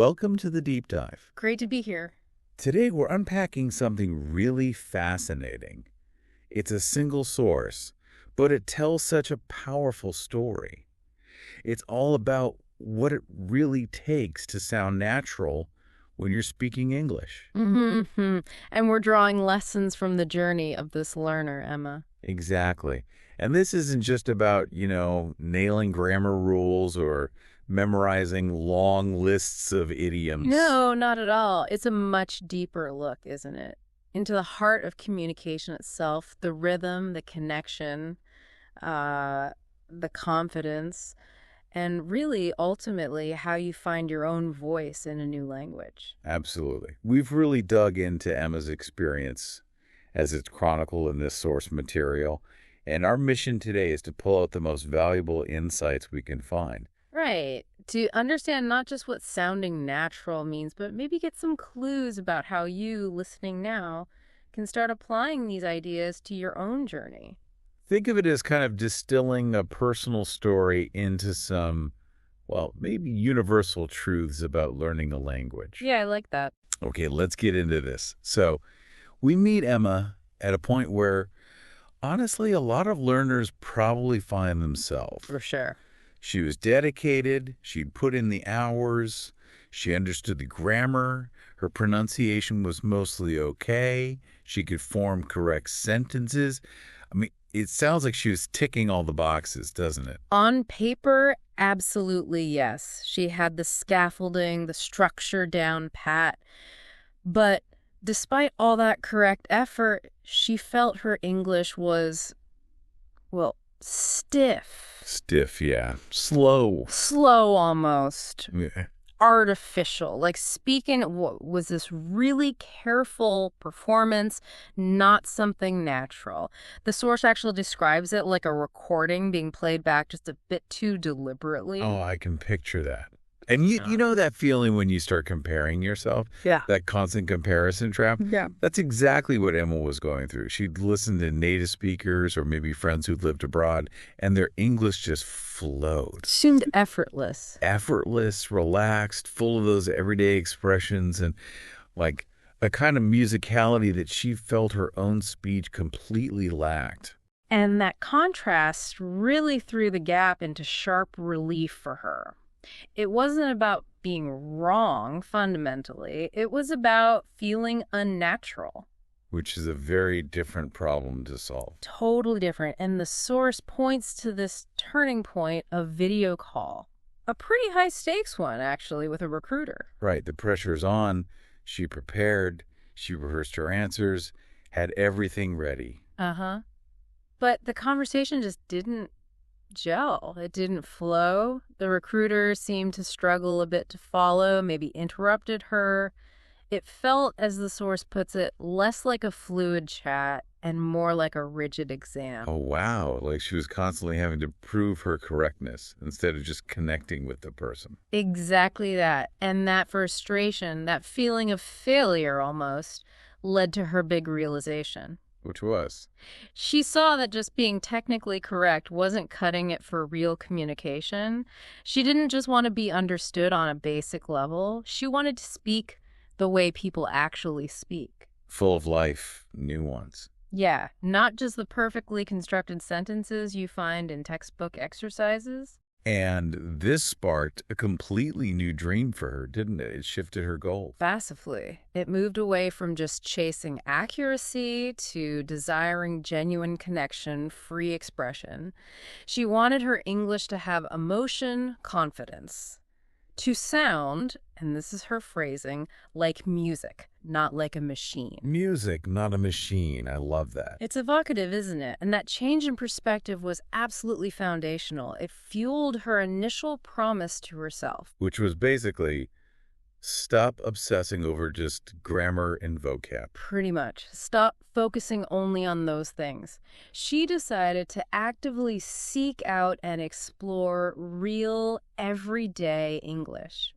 welcome to the deep dive. Great to be here. Today we're unpacking something really fascinating. It's a single source, but it tells such a powerful story. It's all about what it really takes to sound natural when you're speaking English. Mm-hmm. And we're drawing lessons from the journey of this learner, Emma. Exactly. And this isn't just about, nailing grammar rules or memorizing long lists of idioms. No, not at all. It's a much deeper look, isn't it? Into the heart of communication itself, the rhythm, the connection, the confidence, and really, ultimately, how you find your own voice in a new language. Absolutely. We've really dug into Emma's experience as it's chronicled in this source material, and our mission today is to pull out the most valuable insights we can find. Right. To understand not just what sounding natural means, but maybe get some clues about how you, listening now, can start applying these ideas to your own journey. Think of it as kind of distilling a personal story into some, maybe universal truths about learning a language. Yeah, I like that. Okay, let's get into this. So, we meet Emma at a point where, honestly, a lot of learners probably find themselves. For sure. She was dedicated, she'd put in the hours, she understood the grammar, her pronunciation was mostly okay, she could form correct sentences. I mean, it sounds like she was ticking all the boxes, doesn't it? On paper, absolutely yes. She had the scaffolding, the structure down pat. But despite all that correct effort, she felt her English was, stiff. Stiff, yeah. Slow. Slow almost. Yeah. Artificial. Like speaking was this really careful performance, not something natural. The source actually describes it like a recording being played back just a bit too deliberately. Oh, I can picture that. And you know that feeling when you start comparing yourself? Yeah. That constant comparison trap? Yeah. That's exactly what Emma was going through. She'd listened to native speakers or maybe friends who'd lived abroad, and their English just flowed. Seemed effortless. Effortless, relaxed, full of those everyday expressions, and like a kind of musicality that she felt her own speech completely lacked. And that contrast really threw the gap into sharp relief for her. It wasn't about being wrong, fundamentally. It was about feeling unnatural. Which is a very different problem to solve. Totally different. And the source points to this turning point of video call. A pretty high stakes one, actually, with a recruiter. Right. The pressure's on. She prepared. She rehearsed her answers, had everything ready. Uh-huh. But the conversation just didn't gel. It didn't flow. The recruiter seemed to struggle a bit to follow, maybe interrupted her. It felt, as the source puts it, less like a fluid chat and more like a rigid exam. Oh, wow. Like she was constantly having to prove her correctness instead of just connecting with the person. Exactly that. And that frustration, that feeling of failure almost, led to her big realization. Which was? She saw that just being technically correct wasn't cutting it for real communication. She didn't just want to be understood on a basic level. She wanted to speak the way people actually speak. Full of life, nuance. Yeah, not just the perfectly constructed sentences you find in textbook exercises. And this sparked a completely new dream for her, didn't it? It shifted her goal. Massively. It moved away from just chasing accuracy to desiring genuine connection, free expression. She wanted her English to have emotion, confidence. To sound, and this is her phrasing, like music, not like a machine. Music, not a machine. I love that. It's evocative, isn't it? And that change in perspective was absolutely foundational. It fueled her initial promise to herself. Which was basically, stop obsessing over just grammar and vocab. Pretty much. Stop focusing only on those things. She decided to actively seek out and explore real, everyday English.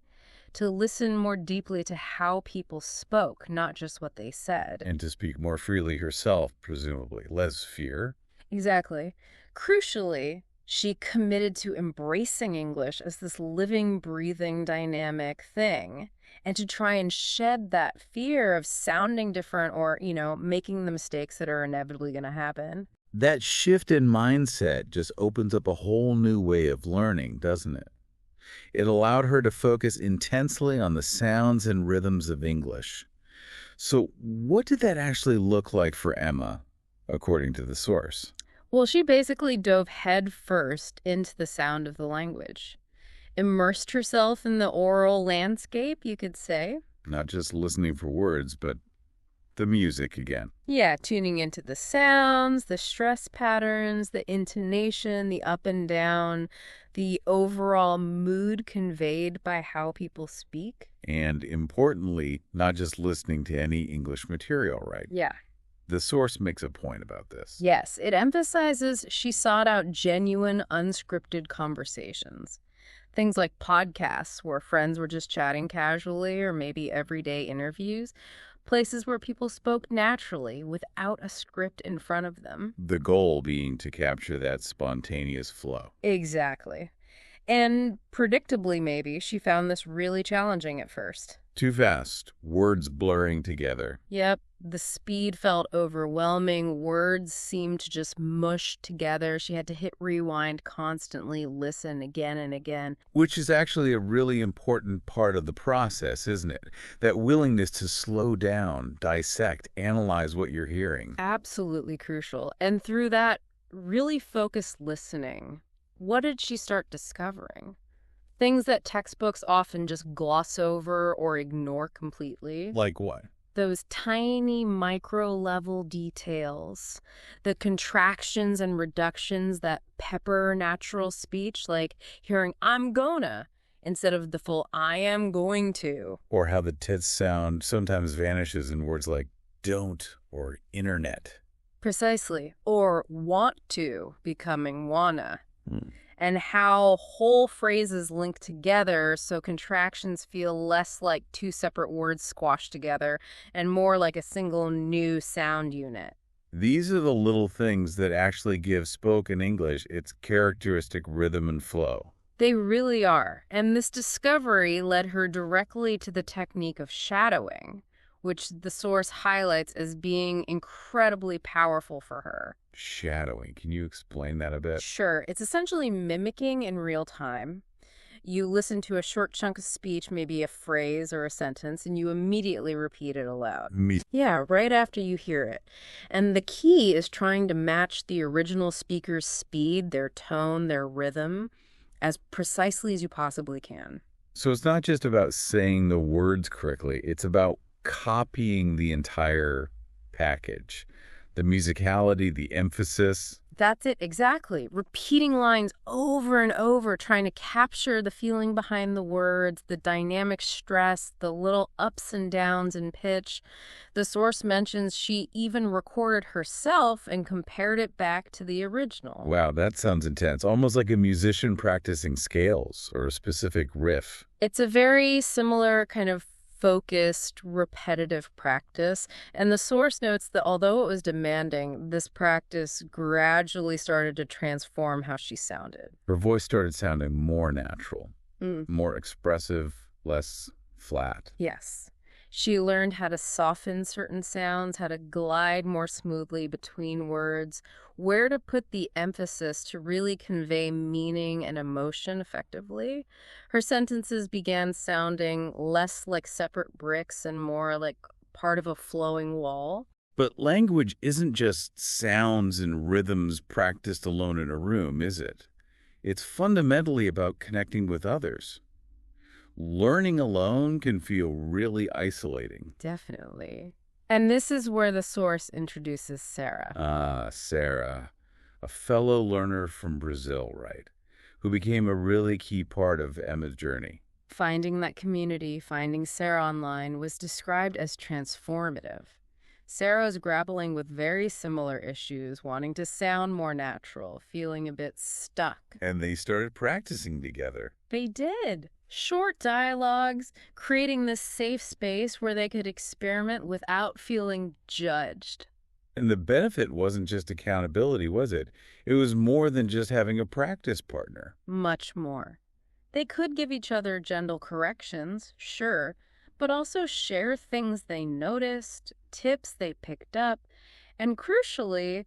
To listen more deeply to how people spoke, not just what they said. And to speak more freely herself, presumably. Less fear. Exactly. Crucially, She committed to embracing English as this living, breathing, dynamic thing, and to try and shed that fear of sounding different or, making the mistakes that are inevitably going to happen. That shift in mindset just opens up a whole new way of learning, doesn't it? It allowed her to focus intensely on the sounds and rhythms of English. So, what did that actually look like for Emma, according to the source? Well, she basically dove headfirst into the sound of the language, immersed herself in the oral landscape, you could say. Not just listening for words, but the music again. Yeah, tuning into the sounds, the stress patterns, the intonation, the up and down, the overall mood conveyed by how people speak. And importantly, not just listening to any English material, right? Yeah. The source makes a point about this. Yes, it emphasizes she sought out genuine, unscripted conversations. Things like podcasts where friends were just chatting casually, or maybe everyday interviews. Places where people spoke naturally without a script in front of them. The goal being to capture that spontaneous flow. Exactly. And predictably, maybe, she found this really challenging at first. Too fast, words blurring together. Yep, the speed felt overwhelming. Words seemed to just mush together. She had to hit rewind constantly, listen again and again. Which is actually a really important part of the process, isn't it? That willingness to slow down, dissect, analyze what you're hearing. Absolutely crucial. And through that really focused listening, what did she start discovering? Things that textbooks often just gloss over or ignore completely. Like what? Those tiny micro-level details, the contractions and reductions that pepper natural speech, like hearing "I'm gonna" instead of the full "I am going to." Or how the tits sound sometimes vanishes in words like don't or internet. Precisely. Or "want to" becoming "wanna." Hmm. And how whole phrases link together so contractions feel less like two separate words squashed together and more like a single new sound unit. These are the little things that actually give spoken English its characteristic rhythm and flow. They really are. And this discovery led her directly to the technique of shadowing, which the source highlights as being incredibly powerful for her. Shadowing. Can you explain that a bit? Sure, it's essentially mimicking in real time. You listen to a short chunk of speech, maybe a phrase or a sentence, and you immediately repeat it aloud. Me. Yeah, right after you hear it. And the key is trying to match the original speaker's speed, their tone, their rhythm, as precisely as you possibly can. So it's not just about saying the words correctly, it's about copying the entire package. The musicality, the emphasis. That's it, exactly. Repeating lines over and over, trying to capture the feeling behind the words, the dynamic stress, the little ups and downs in pitch. The source mentions she even recorded herself and compared it back to the original. Wow, that sounds intense. Almost like a musician practicing scales or a specific riff. It's a very similar kind of focused, repetitive practice, and the source notes that although it was demanding, this practice gradually started to transform how she sounded. Her voice started sounding more natural, more expressive, less flat. Yes. She learned how to soften certain sounds, how to glide more smoothly between words, where to put the emphasis to really convey meaning and emotion effectively. Her sentences began sounding less like separate bricks and more like part of a flowing wall. But language isn't just sounds and rhythms practiced alone in a room, is it? It's fundamentally about connecting with others. Learning alone can feel really isolating. Definitely. And this is where the source introduces Sarah. Ah, Sarah, a fellow learner from Brazil, right? Who became a really key part of Emma's journey. Finding that community, finding Sarah online, was described as transformative. Sarah's grappling with very similar issues, wanting to sound more natural, feeling a bit stuck. And they started practicing together. They did. Short dialogues, creating this safe space where they could experiment without feeling judged. And the benefit wasn't just accountability, was it? It was more than just having a practice partner. Much more. They could give each other gentle corrections, sure, but also share things they noticed, tips they picked up, and crucially,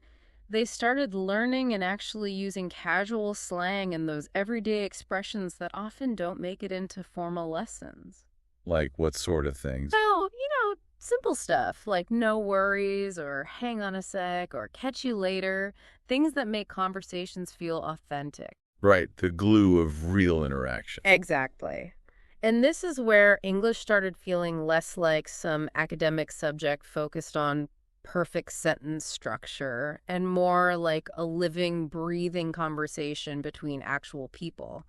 they started learning and actually using casual slang and those everyday expressions that often don't make it into formal lessons. Like what sort of things? So, simple stuff like no worries or hang on a sec or catch you later, things that make conversations feel authentic. Right, the glue of real interaction. Exactly. And this is where English started feeling less like some academic subject focused on perfect sentence structure and more like a living, breathing conversation between actual people.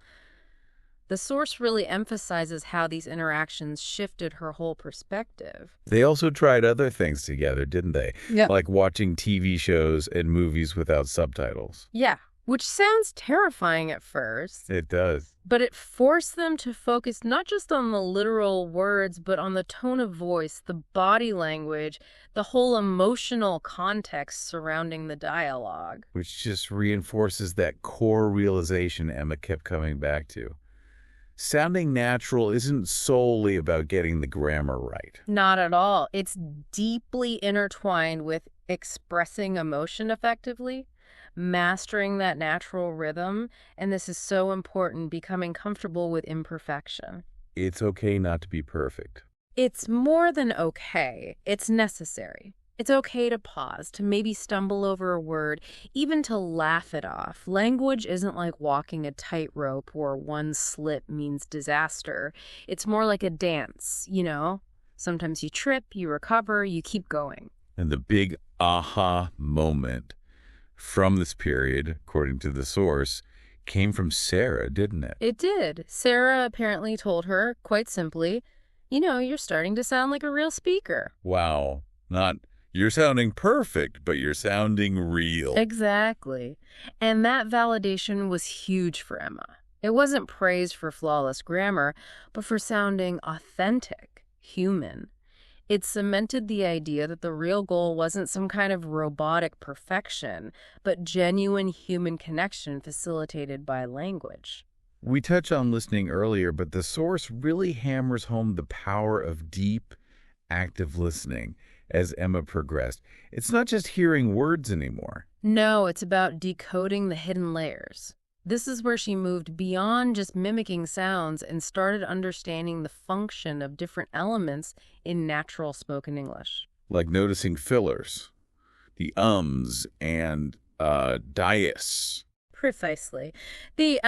The source really emphasizes how these interactions shifted her whole perspective. They also tried other things together, didn't they? Yeah. Like watching TV shows and movies without subtitles. Yeah, which sounds terrifying at first, It does. but it forced them to focus not just on the literal words, but on the tone of voice, the body language, the whole emotional context surrounding the dialogue. Which just reinforces that core realization Emma kept coming back to. Sounding natural isn't solely about getting the grammar right. Not at all. It's deeply intertwined with expressing emotion effectively, mastering that natural rhythm, and this is so important, becoming comfortable with imperfection. It's okay not to be perfect. It's more than okay. It's necessary. It's okay to pause, to maybe stumble over a word, even to laugh it off. Language isn't like walking a tightrope where one slip means disaster. It's more like a dance. Sometimes you trip, you recover, you keep going. And the big aha moment from this period, according to the source, came from Sarah, didn't it? It did. Sarah apparently told her, quite simply, you're starting to sound like a real speaker. Wow. Not, you're sounding perfect, but you're sounding real. Exactly. And that validation was huge for Emma. It wasn't praise for flawless grammar, but for sounding authentic, human. It cemented the idea that the real goal wasn't some kind of robotic perfection, but genuine human connection facilitated by language. We touched on listening earlier, but the source really hammers home the power of deep, active listening as Emma progressed. It's not just hearing words anymore. No, it's about decoding the hidden layers. This is where she moved beyond just mimicking sounds and started understanding the function of different elements in natural spoken English. Like noticing fillers, the ums and dias. Precisely. The,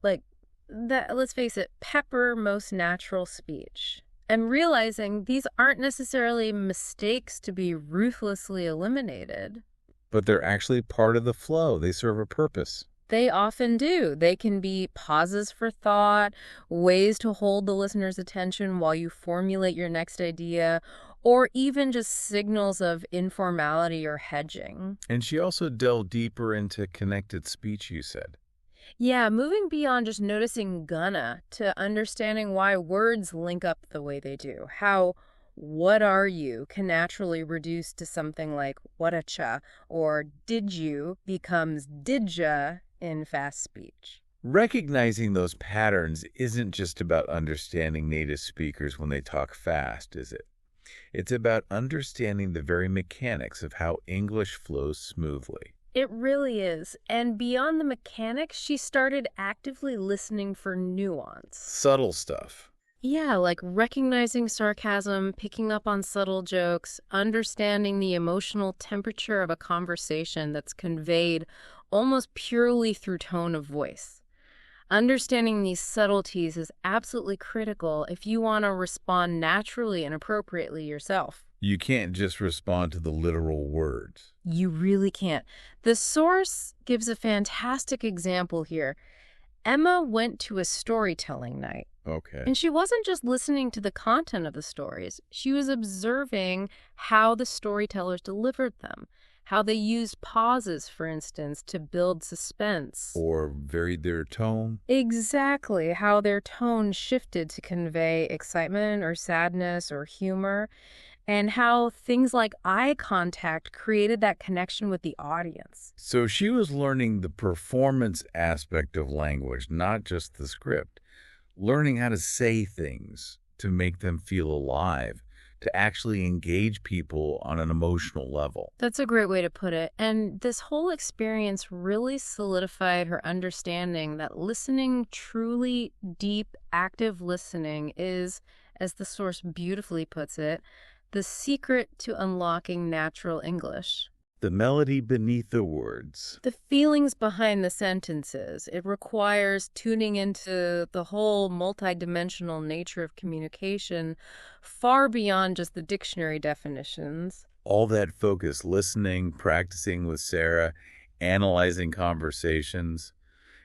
like that, let's face it, pepper most natural speech. And realizing these aren't necessarily mistakes to be ruthlessly eliminated. But they're actually part of the flow. They serve a purpose. They often do. They can be pauses for thought, ways to hold the listener's attention while you formulate your next idea, or even just signals of informality or hedging. And she also delved deeper into connected speech, you said. Yeah, moving beyond just noticing gonna to understanding why words link up the way they do. How what are you can naturally reduce to something like whatacha or did you becomes didja in fast speech. Recognizing those patterns isn't just about understanding native speakers when they talk fast, is it? It's about understanding the very mechanics of how English flows smoothly. It really is. And beyond the mechanics, she started actively listening for nuance. Subtle stuff. Yeah, like recognizing sarcasm, picking up on subtle jokes, understanding the emotional temperature of a conversation that's conveyed almost purely through tone of voice. Understanding these subtleties is absolutely critical if you want to respond naturally and appropriately yourself. You can't just respond to the literal words. You really can't. The source gives a fantastic example here. Emma went to a storytelling night. Okay. And she wasn't just listening to the content of the stories. She was observing how the storytellers delivered them, how they used pauses, for instance, to build suspense. Or varied their tone. Exactly, how their tone shifted to convey excitement or sadness or humor. and how things like eye contact created that connection with the audience. So she was learning the performance aspect of language, not just the script. Learning how to say things to make them feel alive, to actually engage people on an emotional level. That's a great way to put it. And this whole experience really solidified her understanding that listening, truly deep, active listening, is, as the source beautifully puts it, the secret to unlocking natural English. The melody beneath the words. The feelings behind the sentences. It requires tuning into the whole multidimensional nature of communication, far beyond just the dictionary definitions. All that focus, listening, practicing with Sarah, analyzing conversations.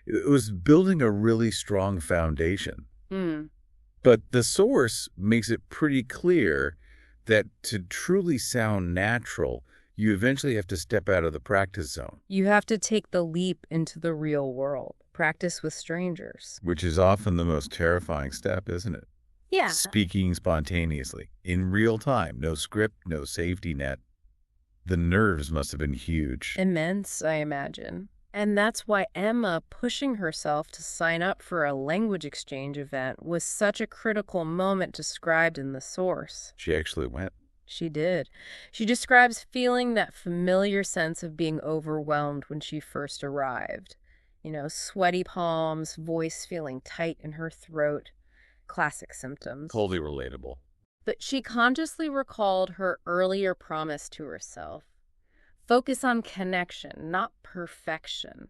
It was building a really strong foundation. Hmm. But the source makes it pretty clear that to truly sound natural, you eventually have to step out of the practice zone. You have to take the leap into the real world, practice with strangers. Which is often the most terrifying step, isn't it? Yeah. Speaking spontaneously, in real time, no script, no safety net. The nerves must have been huge. Immense, I imagine. And that's why Emma pushing herself to sign up for a language exchange event was such a critical moment described in the source. She actually went. She did. She describes feeling that familiar sense of being overwhelmed when she first arrived. Sweaty palms, voice feeling tight in her throat. Classic symptoms. Totally relatable. But she consciously recalled her earlier promise to herself. Focus on connection, not perfection.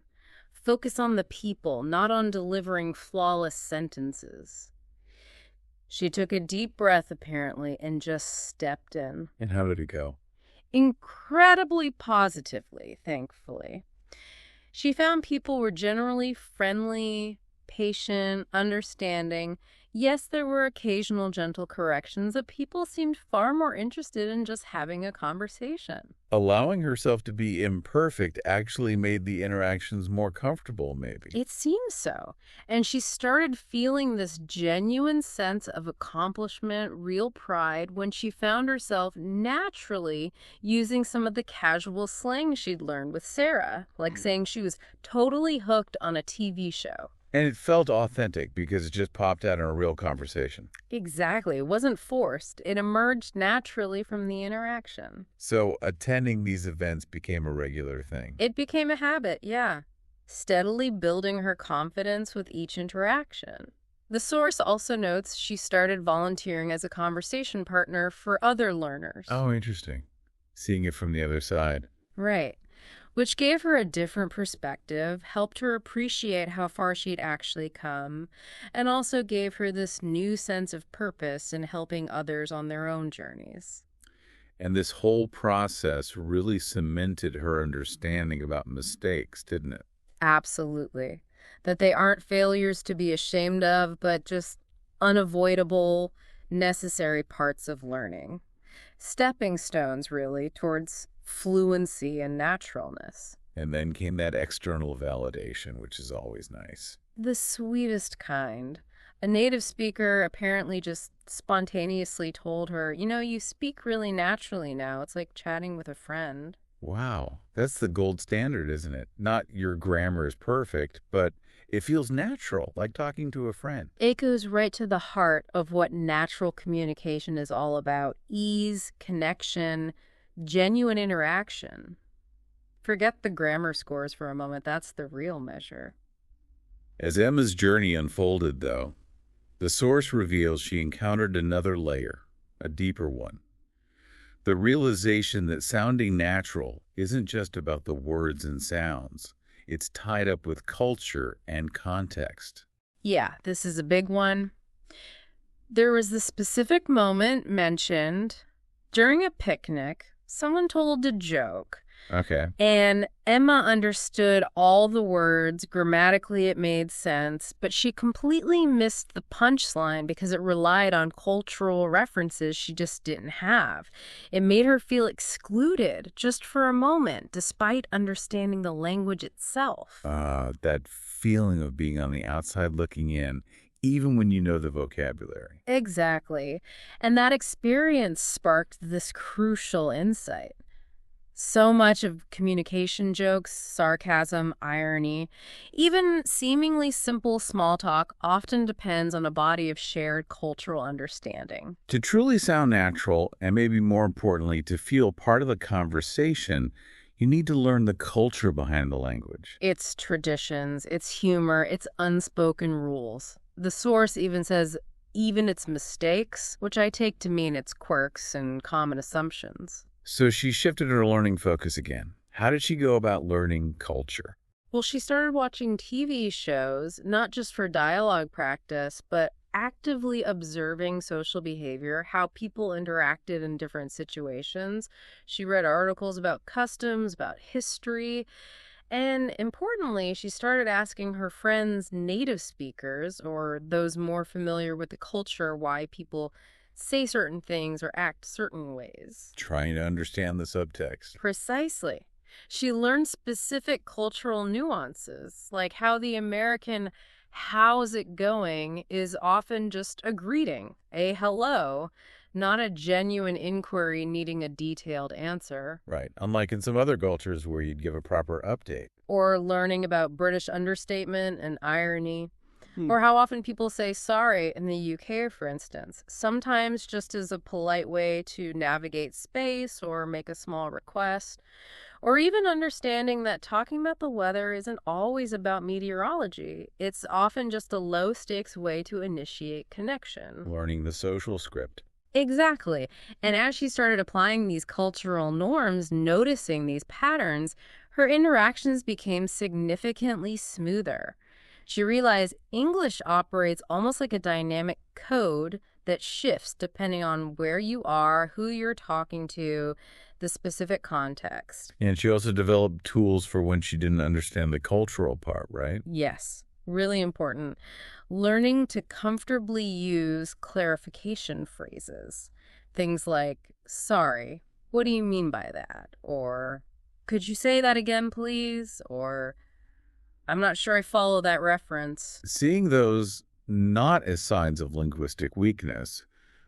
Focus on the people, not on delivering flawless sentences. She took a deep breath, apparently, and just stepped in. And how did it go? Incredibly positively, thankfully. She found people were generally friendly, patient, understanding. Yes, there were occasional gentle corrections, but people seemed far more interested in just having a conversation. Allowing herself to be imperfect actually made the interactions more comfortable, maybe. It seems so. And she started feeling this genuine sense of accomplishment, real pride, when she found herself naturally using some of the casual slang she'd learned with Sarah, like saying she was totally hooked on a TV show. And it felt authentic because it just popped out in a real conversation. Exactly. It wasn't forced. It emerged naturally from the interaction. So attending these events became a regular thing. It became a habit, yeah. Steadily building her confidence with each interaction. The source also notes she started volunteering as a conversation partner for other learners. Oh, interesting. Seeing it from the other side. Right. Which gave her a different perspective, helped her appreciate how far she'd actually come, and also gave her this new sense of purpose in helping others on their own journeys. And this whole process really cemented her understanding about mistakes, didn't it? Absolutely. That they aren't failures to be ashamed of, but just unavoidable, necessary parts of learning. Stepping stones, really, towards fluency and naturalness. And then came that external validation, which is always nice. The sweetest kind. A native speaker apparently just spontaneously told her, you speak really naturally now. It's like chatting with a friend. Wow, that's the gold standard, isn't it? Not your grammar is perfect, but it feels natural, like talking to a friend. It goes right to the heart of what natural communication is all about. Ease, connection, genuine interaction. Forget the grammar scores for a moment. That's the real measure. As Emma's journey unfolded, though, the source reveals she encountered another layer, a deeper one. The realization that sounding natural isn't just about the words and sounds. It's tied up with culture and context. Yeah, this is a big one. There was the specific moment mentioned during a picnic. Someone told a joke. Okay. And Emma understood all the words. Grammatically, it made sense. But she completely missed the punchline because it relied on cultural references she just didn't have. It made her feel excluded just for a moment, despite understanding the language itself. That feeling of being on the outside looking in, even when you know the vocabulary. Exactly. And that experience sparked this crucial insight. So much of communication jokes, sarcasm, irony, even seemingly simple small talk often depends on a body of shared cultural understanding. To truly sound natural, and maybe more importantly, to feel part of the conversation, you need to learn the culture behind the language. Its traditions, its humor, its unspoken rules. The source even says even its mistakes, which I take to mean its quirks and common assumptions. So she shifted her learning focus again. How did she go about learning culture? Well, she started watching TV shows, not just for dialogue practice, but actively observing social behavior, how people interacted in different situations. She read articles about customs, about history, and importantly, she started asking her friends, native speakers, or those more familiar with the culture, why people say certain things or act certain ways. Trying to understand the subtext. Precisely. She learned specific cultural nuances, like how the American "how's it going" is often just a greeting, a hello, not a genuine inquiry needing a detailed answer. Right. Unlike in some other cultures where you'd give a proper update. Or learning about British understatement and irony. Hmm. Or how often people say sorry in the UK, for instance, sometimes just as a polite way to navigate space or make a small request. Or even understanding that talking about the weather isn't always about meteorology. It's often just a low-stakes way to initiate connection. Learning the social script. Exactly. And as she started applying these cultural norms, noticing these patterns, her interactions became significantly smoother. She realized English operates almost like a dynamic code that shifts depending on where you are, who you're talking to, the specific context. And she also developed tools for when she didn't understand the cultural part, right? Yes, really important. Learning to comfortably use clarification phrases. Things like, sorry, what do you mean by that? Or, could you say that again, please? Or, I'm not sure I follow that reference. Seeing those not as signs of linguistic weakness,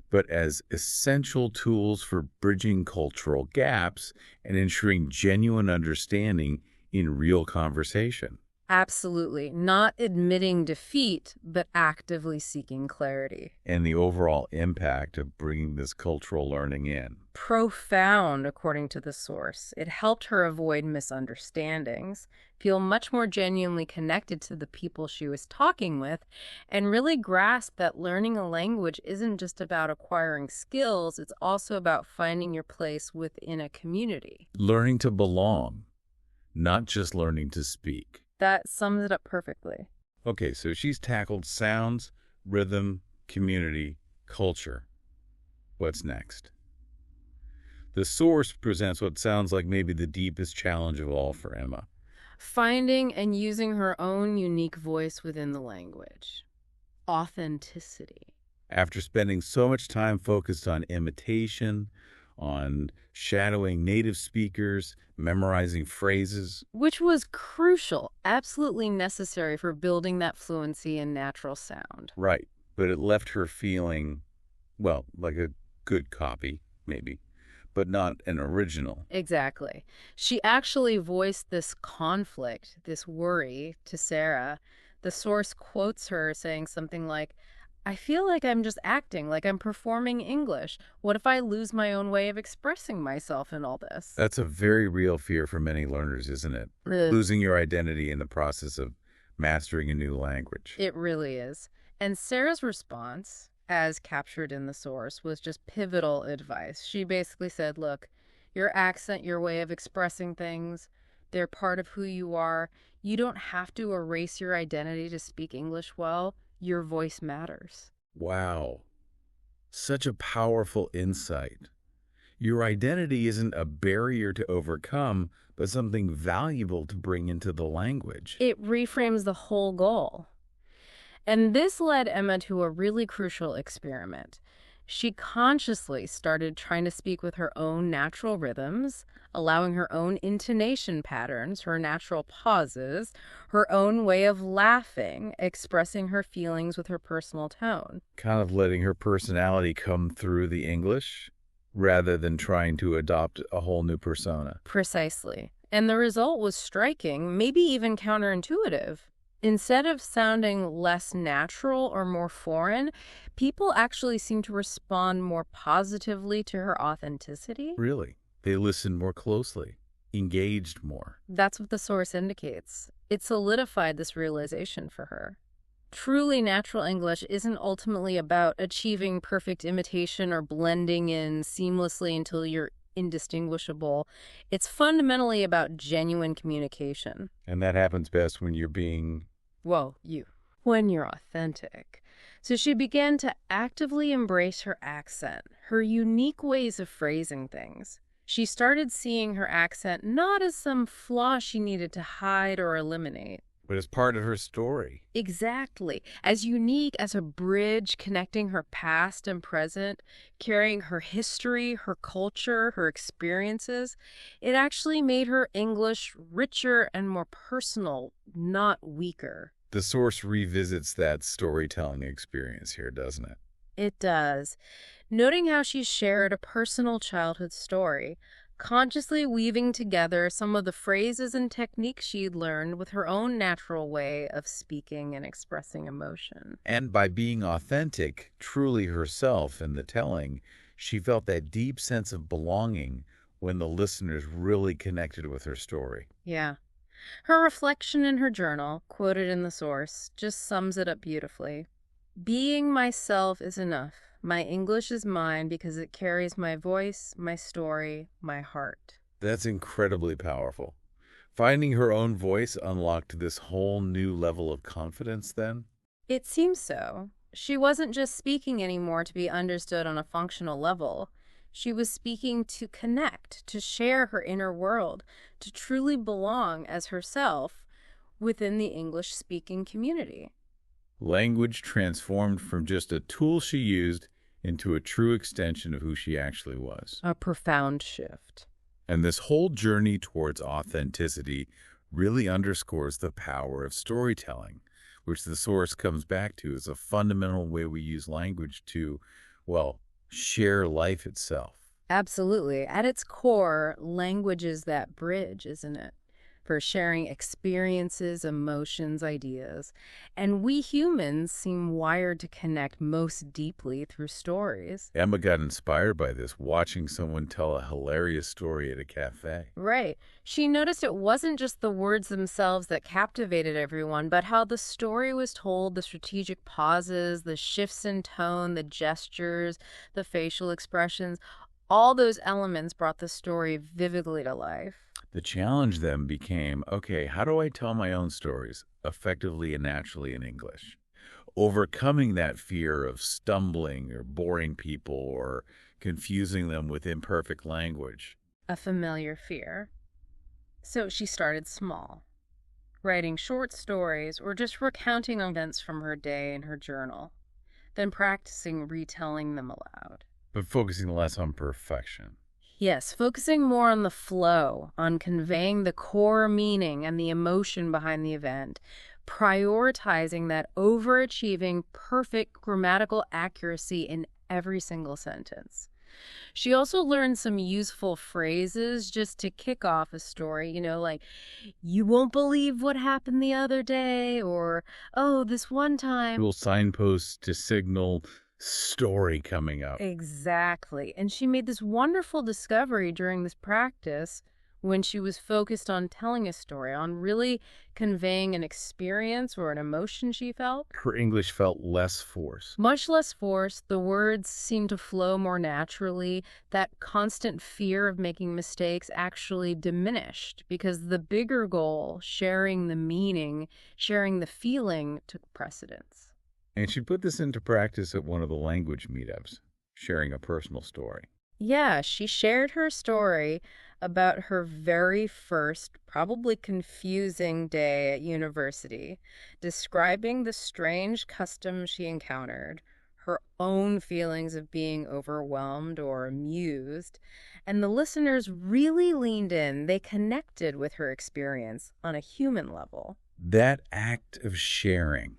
but as essential tools for bridging cultural gaps and ensuring genuine understanding in real conversation. Absolutely. Not admitting defeat, but actively seeking clarity. And the overall impact of bringing this cultural learning in. Profound, according to the source. It helped her avoid misunderstandings, feel much more genuinely connected to the people she was talking with, and really grasp that learning a language isn't just about acquiring skills, it's also about finding your place within a community. Learning to belong, not just learning to speak. That sums it up perfectly. Okay, so she's tackled sounds, rhythm, community, culture. What's next? The source presents what sounds like maybe the deepest challenge of all for Emma. Finding and using her own unique voice within the language. Authenticity. After spending so much time focused on imitation, on shadowing native speakers, memorizing phrases. Which was crucial, absolutely necessary for building that fluency and natural sound. Right, but it left her feeling, well, like a good copy, maybe, but not an original. Exactly. She actually voiced this conflict, this worry to Sarah. The source quotes her saying something like, I feel like I'm just acting, like I'm performing English. What if I lose my own way of expressing myself in all this? That's a very real fear for many learners, isn't it? Ugh. Losing your identity in the process of mastering a new language. It really is. And Sarah's response, as captured in the source, was just pivotal advice. She basically said, look, your accent, your way of expressing things, they're part of who you are. You don't have to erase your identity to speak English well. Your voice matters. Wow. Such a powerful insight. Your identity isn't a barrier to overcome, but something valuable to bring into the language. It reframes the whole goal. And this led Emma to a really crucial experiment. She consciously started trying to speak with her own natural rhythms, allowing her own intonation patterns, her natural pauses, her own way of laughing, expressing her feelings with her personal tone. Kind of letting her personality come through the English rather than trying to adopt a whole new persona. Precisely. And the result was striking, maybe even counterintuitive. Instead of sounding less natural or more foreign, people actually seemed to respond more positively to her authenticity. Really, they listened more closely, engaged more. That's what the source indicates. It solidified this realization for her. Truly natural English isn't ultimately about achieving perfect imitation or blending in seamlessly until you're indistinguishable. It's fundamentally about genuine communication. And that happens best when you're being... Whoa, you. When you're authentic. So she began to actively embrace her accent, her unique ways of phrasing things. She started seeing her accent not as some flaw she needed to hide or eliminate. But as part of her story. Exactly. As unique as a bridge connecting her past and present, carrying her history, her culture, her experiences, it actually made her English richer and more personal, not weaker. The source revisits that storytelling experience here, doesn't it? It does. Noting how she shared a personal childhood story, consciously weaving together some of the phrases and techniques she'd learned with her own natural way of speaking and expressing emotion. And by being authentic, truly herself in the telling, she felt that deep sense of belonging when the listeners really connected with her story. Yeah. Her reflection in her journal, quoted in the source, just sums it up beautifully. Being myself is enough. My English is mine because it carries my voice, my story, my heart. That's incredibly powerful. Finding her own voice unlocked this whole new level of confidence then? It seems so. She wasn't just speaking anymore to be understood on a functional level. She was speaking to connect, to share her inner world, to truly belong as herself within the English-speaking community. Language transformed from just a tool she used into a true extension of who she actually was. A profound shift. And this whole journey towards authenticity really underscores the power of storytelling, which the source comes back to as a fundamental way we use language to, well, share life itself. Absolutely. At its core, language is that bridge, isn't it? For sharing experiences, emotions, ideas. And we humans seem wired to connect most deeply through stories. Emma got inspired by this, watching someone tell a hilarious story at a cafe. Right. She noticed it wasn't just the words themselves that captivated everyone, but how the story was told, the strategic pauses, the shifts in tone, the gestures, the facial expressions. All those elements brought the story vividly to life. The challenge then became, okay, how do I tell my own stories effectively and naturally in English? Overcoming that fear of stumbling or boring people or confusing them with imperfect language. A familiar fear. So she started small, writing short stories or just recounting events from her day in her journal, then practicing retelling them aloud. But focusing less on perfection. Yes, focusing more on the flow, on conveying the core meaning and the emotion behind the event, prioritizing that overachieving, perfect grammatical accuracy in every single sentence. She also learned some useful phrases just to kick off a story, like, you won't believe what happened the other day, or, oh, this one time. Little signposts to signal story coming up. Exactly. And she made this wonderful discovery during this practice when she was focused on telling a story, on really conveying an experience or an emotion she felt. Her English felt less forced. Much less forced. The words seemed to flow more naturally. That constant fear of making mistakes actually diminished because the bigger goal, sharing the meaning, sharing the feeling, took precedence. And she put this into practice at one of the language meetups, sharing a personal story. Yeah, she shared her story about her very first, probably confusing day at university, describing the strange customs she encountered, her own feelings of being overwhelmed or amused, and the listeners really leaned in. They connected with her experience on a human level. That act of sharing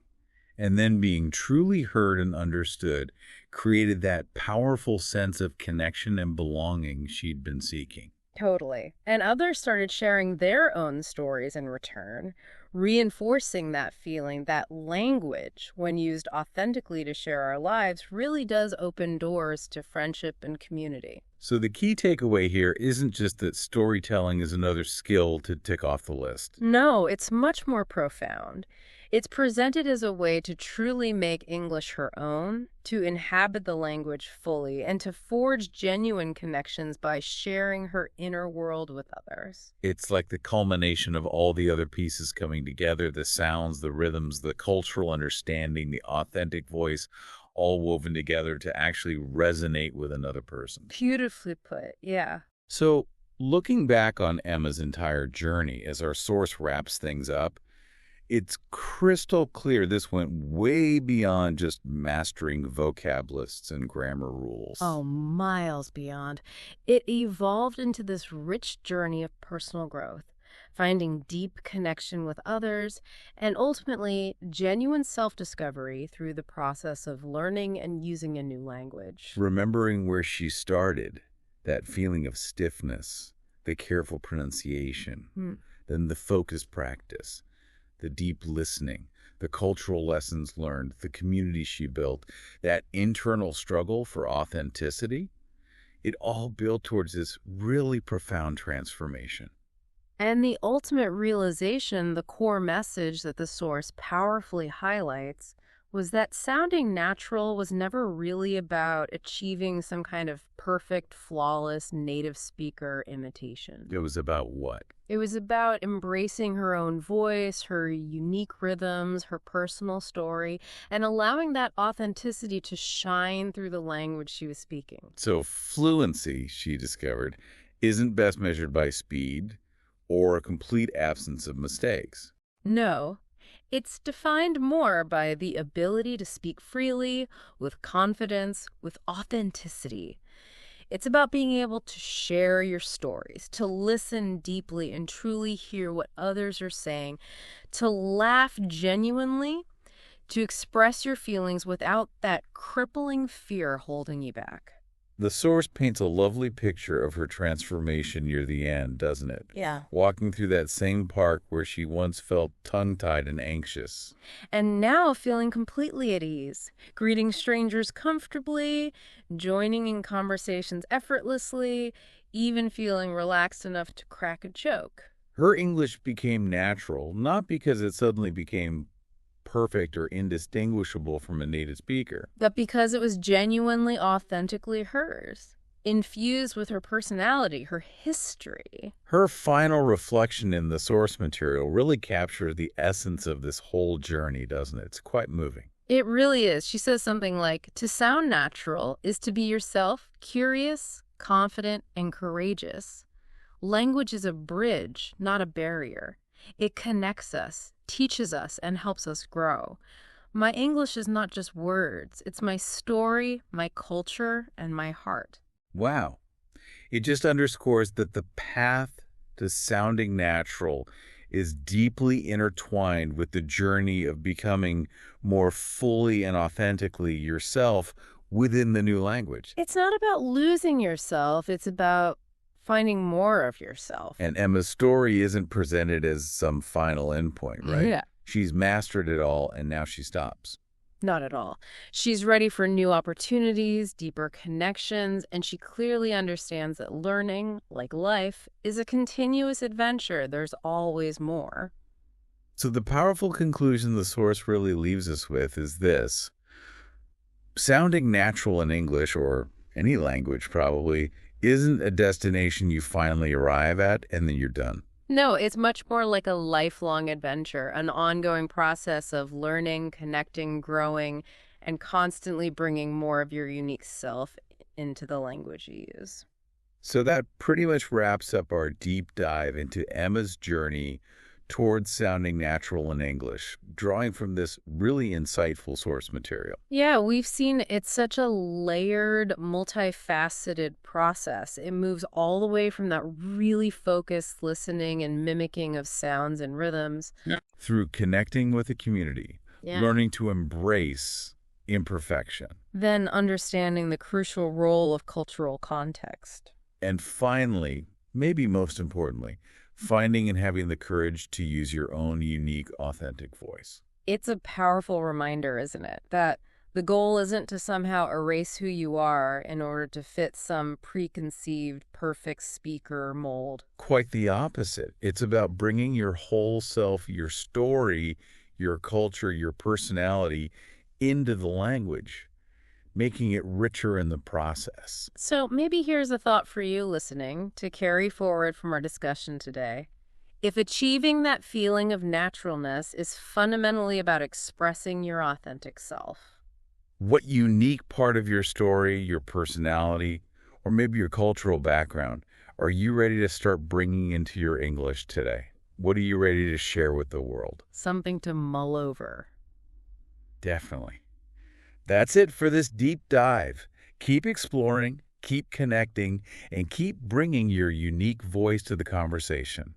and then being truly heard and understood created that powerful sense of connection and belonging she'd been seeking. Totally. And others started sharing their own stories in return, reinforcing that feeling that language, when used authentically to share our lives, really does open doors to friendship and community. So the key takeaway here isn't just that storytelling is another skill to tick off the list. No, it's much more profound. It's presented as a way to truly make English her own, to inhabit the language fully, and to forge genuine connections by sharing her inner world with others. It's like the culmination of all the other pieces coming together, the sounds, the rhythms, the cultural understanding, the authentic voice, all woven together to actually resonate with another person. Beautifully put, yeah. So, looking back on Emma's entire journey as our source wraps things up, it's crystal clear this went way beyond just mastering vocab lists and grammar rules. Oh, miles beyond. It evolved into this rich journey of personal growth, finding deep connection with others, and ultimately genuine self-discovery through the process of learning and using a new language. Remembering where she started, that feeling of stiffness, the careful pronunciation, then the focused practice, the deep listening, the cultural lessons learned, the community she built, that internal struggle for authenticity, it all built towards this really profound transformation. And the ultimate realization, the core message that the source powerfully highlights, was that sounding natural was never really about achieving some kind of perfect, flawless native speaker imitation. It was about what? It was about embracing her own voice, her unique rhythms, her personal story, and allowing that authenticity to shine through the language she was speaking. So fluency, she discovered, isn't best measured by speed or a complete absence of mistakes. No, it's defined more by the ability to speak freely, with confidence, with authenticity. It's about being able to share your stories, to listen deeply and truly hear what others are saying, to laugh genuinely, to express your feelings without that crippling fear holding you back. The source paints a lovely picture of her transformation near the end, doesn't it? Yeah. Walking through that same park where she once felt tongue-tied and anxious. And now feeling completely at ease, greeting strangers comfortably, joining in conversations effortlessly, even feeling relaxed enough to crack a joke. Her English became natural, not because it suddenly became perfect or indistinguishable from a native speaker. But because it was genuinely, authentically hers, infused with her personality, her history. Her final reflection in the source material really captures the essence of this whole journey, doesn't it? It's quite moving. It really is. She says something like, to sound natural is to be yourself, curious, confident, and courageous. Language is a bridge, not a barrier. It connects us, teaches us, and helps us grow. My English is not just words. It's my story, my culture, and my heart. Wow. It just underscores that the path to sounding natural is deeply intertwined with the journey of becoming more fully and authentically yourself within the new language. It's not about losing yourself. It's about finding more of yourself. And Emma's story isn't presented as some final endpoint, right? Yeah. She's mastered it all, and now she stops. Not at all. She's ready for new opportunities, deeper connections, and she clearly understands that learning, like life, is a continuous adventure. There's always more. So the powerful conclusion the source really leaves us with is this. Sounding natural in English, or any language probably, isn't a destination you finally arrive at and then you're done. No, it's much more like a lifelong adventure, an ongoing process of learning, connecting, growing, and constantly bringing more of your unique self into the language you use. So that pretty much wraps up our deep dive into Emma's journey towards sounding natural in English, drawing from this really insightful source material. Yeah, we've seen it's such a layered, multifaceted process. It moves all the way from that really focused listening and mimicking of sounds and rhythms. Yeah. Through connecting with the community, Yeah. learning to embrace imperfection, Then understanding the crucial role of cultural context. and finally, maybe most importantly, finding and having the courage to use your own unique, authentic voice. It's a powerful reminder, isn't it, that the goal isn't to somehow erase who you are in order to fit some preconceived, perfect speaker mold. Quite the opposite. It's about bringing your whole self, your story, your culture, your personality into the language, making it richer in the process. So maybe here's a thought for you listening to carry forward from our discussion today. If achieving that feeling of naturalness is fundamentally about expressing your authentic self, What unique part of your story, your personality, or maybe your cultural background are you ready to start bringing into your English today? What are you ready to share with the world? something to mull over. Definitely. That's it for this deep dive. Keep exploring, keep connecting, and keep bringing your unique voice to the conversation.